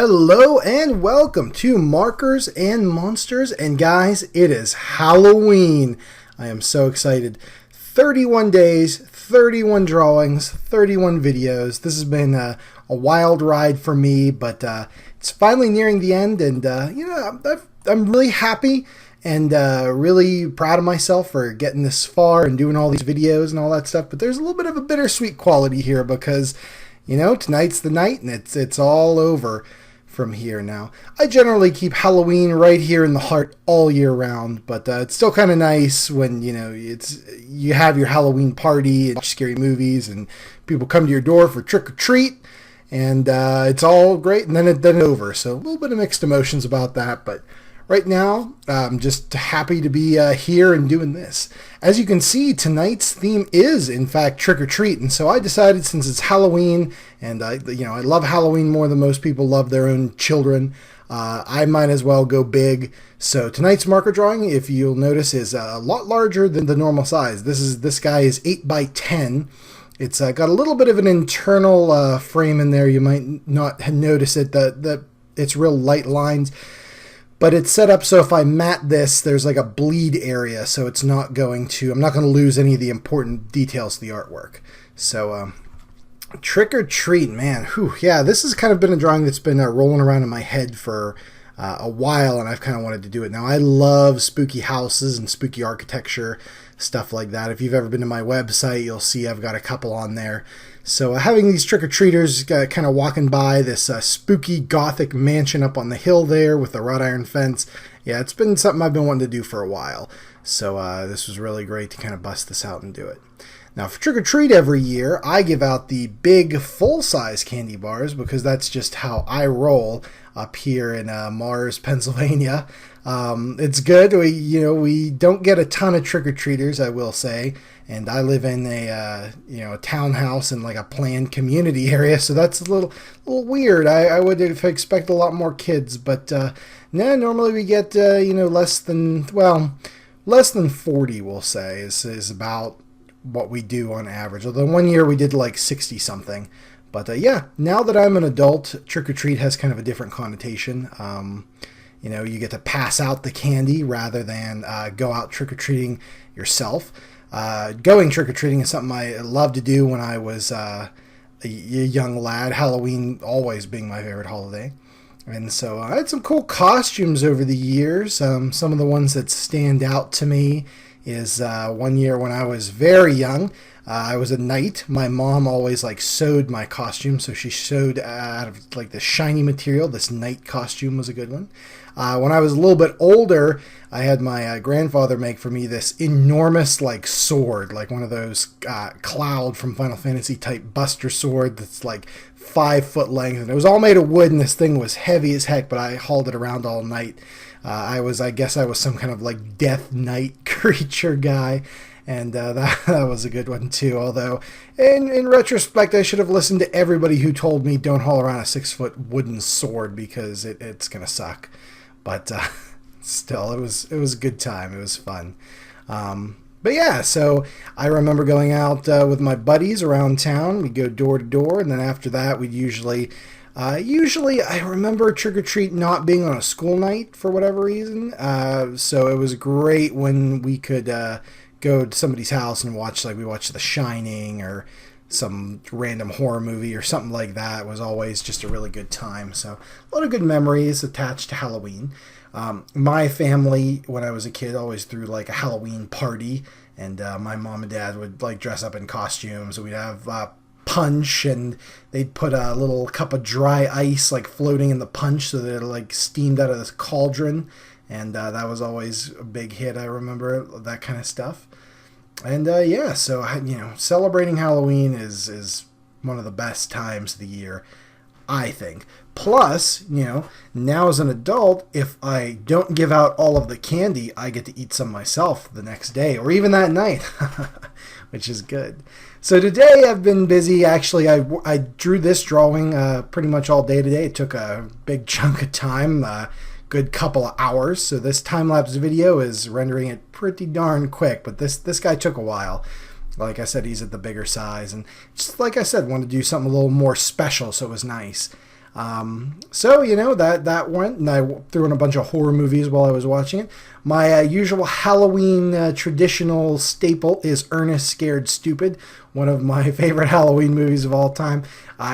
Hello and welcome to Markers and Monsters, and guys, it is Halloween. I am so excited. 31 days, 31 drawings, 31 videos. This has been a wild ride for me, but it's finally nearing the end, and I'm really happy and really proud of myself for getting this far and doing all these videos and all that stuff. But there's a little bit of a bittersweet quality here because, you know, tonight's the night and it's all over from here now. I generally keep Halloween right here in the heart all year round, but it's still kind of nice when, you know, you have your Halloween party and watch scary movies and people come to your door for trick or treat, and it's all great, and then it's over. So a little bit of mixed emotions about that, but right now, I'm just happy to be here and doing this. As you can see, tonight's theme is, in fact, trick or treat, and so I decided, since it's Halloween, and I love Halloween more than most people love their own children, I might as well go big. So tonight's marker drawing, if you'll notice, is a lot larger than the normal size. This guy is 8 by 10. It's got a little bit of an internal frame in there. You might not notice it. It's real light lines. But it's set up so if I mat this, there's like a bleed area, so I'm not going to lose any of the important details of the artwork. So, trick or treat, man. Whew, yeah, this has kind of been a drawing that's been rolling around in my head for a while, and I've kind of wanted to do it. Now, I love spooky houses and spooky architecture, stuff like that. If you've ever been to my website, you'll see I've got a couple on there. So having these trick-or-treaters kind of walking by this spooky gothic mansion up on the hill there with the wrought iron fence, yeah, it's been something I've been wanting to do for a while. So this was really great to kind of bust this out and do it. Now for trick-or-treat every year, I give out the big full-size candy bars because that's just how I roll up here in Mars, Pennsylvania. It's good. We don't get a ton of trick-or-treaters, I will say. And I live in a townhouse in like a planned community area, so that's a little weird. I would expect a lot more kids, but no, normally we get less than 40. We'll say is about what we do on average. Although one year we did like 60 something, but yeah, now that I'm an adult, trick or treat has kind of a different connotation. You get to pass out the candy rather than go out trick or treating yourself. Going trick-or-treating is something I loved to do when I was a young lad, Halloween always being my favorite holiday. And so I had some cool costumes over the years. Some of the ones that stand out to me is one year when I was very young. I was a knight. My mom always sewed my costume, so she sewed out of the shiny material. This knight costume was a good one. When I was a little bit older, I had my grandfather make for me this enormous sword, like one of those Cloud from Final Fantasy type Buster sword that's 5 foot length, and it was all made of wood, and this thing was heavy as heck, but I hauled it around all night. I guess I was some kind of death knight creature guy. And that was a good one too. Although, in retrospect, I should have listened to everybody who told me don't haul around a 6-foot wooden sword because it's gonna suck. But still, it was a good time. It was fun. But yeah, so I remember going out with my buddies around town. We'd go door to door, and then after that, we'd usually I remember trick or treat not being on a school night for whatever reason. So it was great when we could go to somebody's house and watch, we watched The Shining or some random horror movie or something like that. It was always just a really good time. So a lot of good memories attached to Halloween. My family, when I was a kid, always threw a Halloween party, and my mom and dad would dress up in costumes. We'd have punch, and they'd put a little cup of dry ice floating in the punch so that it steamed out of this cauldron. And that was always a big hit. I remember that kind of stuff. And yeah, so celebrating Halloween is one of the best times of the year, I think. Plus, now as an adult, if I don't give out all of the candy, I get to eat some myself the next day or even that night, which is good. So today I've been busy. Actually, I drew this drawing pretty much all day today. It took a big chunk of time. Good couple of hours, so this time-lapse video is rendering it pretty darn quick, but this guy took a while. Like I said, he's at the bigger size, and just like I said, wanted to do something a little more special, so it was nice. So, that went, and I threw in a bunch of horror movies while I was watching it. My usual Halloween traditional staple is Ernest Scared Stupid, one of my favorite Halloween movies of all time.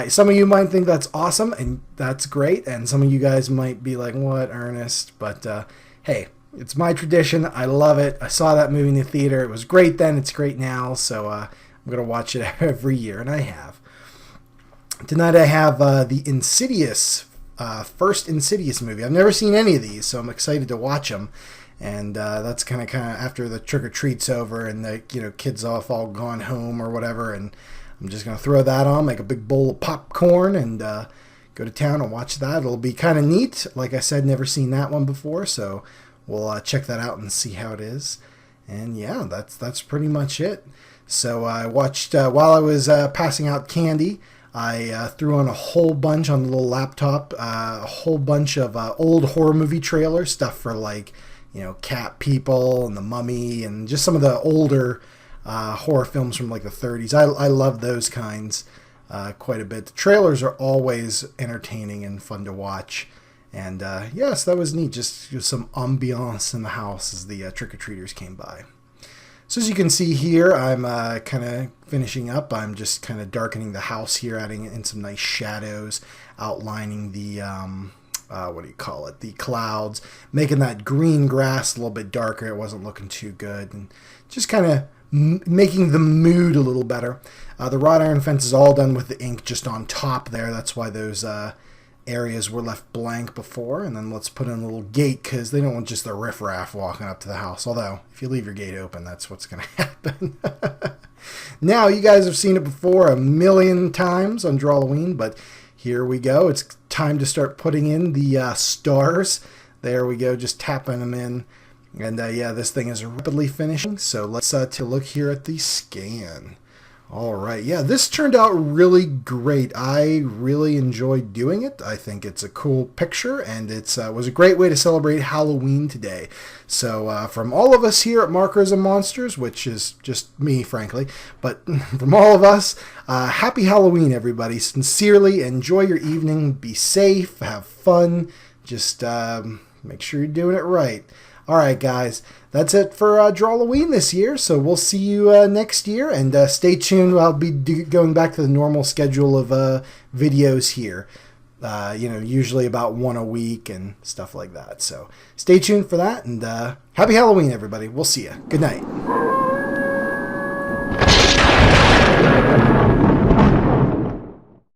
Some of you might think that's awesome, and that's great, and some of you guys might be like, what, Ernest? But hey, it's my tradition. I love it. I saw that movie in the theater. It was great then. It's great now. So I'm going to watch it every year, and I have. Tonight I have the Insidious, first Insidious movie. I've never seen any of these, so I'm excited to watch them. And that's kind of after the trick or treat's over and the kids off all gone home or whatever. And I'm just gonna throw that on, make a big bowl of popcorn, and go to town and watch that. It'll be kind of neat. Like I said, never seen that one before, so we'll check that out and see how it is. And yeah, that's pretty much it. So I watched while I was passing out candy. I threw on a whole bunch on the little laptop, a whole bunch of old horror movie trailers, stuff for like, Cat People and The Mummy and just some of the older horror films from like the 30s. I love those kinds quite a bit. The trailers are always entertaining and fun to watch. And yes, that was neat. Just some ambiance in the house as the trick-or-treaters came by. So as you can see here, I'm kind of finishing up. I'm just kind of darkening the house here, adding in some nice shadows, outlining the, the clouds, making that green grass a little bit darker. It wasn't looking too good, and just kind of making the mood a little better. The wrought iron fence is all done with the ink just on top there. That's why those areas were left blank before. And then let's put in a little gate because they don't want just the riffraff walking up to the house. Although, if you leave your gate open, that's what's going to happen. Now, you guys have seen it before a million times on Drawlloween, but here we go. It's time to start putting in the stars. There we go, just tapping them in. And yeah, this thing is rapidly finishing. So let's take a look here at the scan. All right, yeah, this turned out really great. I really enjoyed doing it. I think it's a cool picture, and it was a great way to celebrate Halloween today. So from all of us here at Markers and Monsters, which is just me, frankly, but from all of us, happy Halloween, everybody. Sincerely, enjoy your evening. Be safe, have fun. Just make sure you're doing it right. All right, guys, that's it for Drawlloween this year, so we'll see you next year, and stay tuned. I'll be going back to the normal schedule of videos here, usually about one a week and stuff like that. So stay tuned for that, and happy Halloween, everybody. We'll see you. Good night.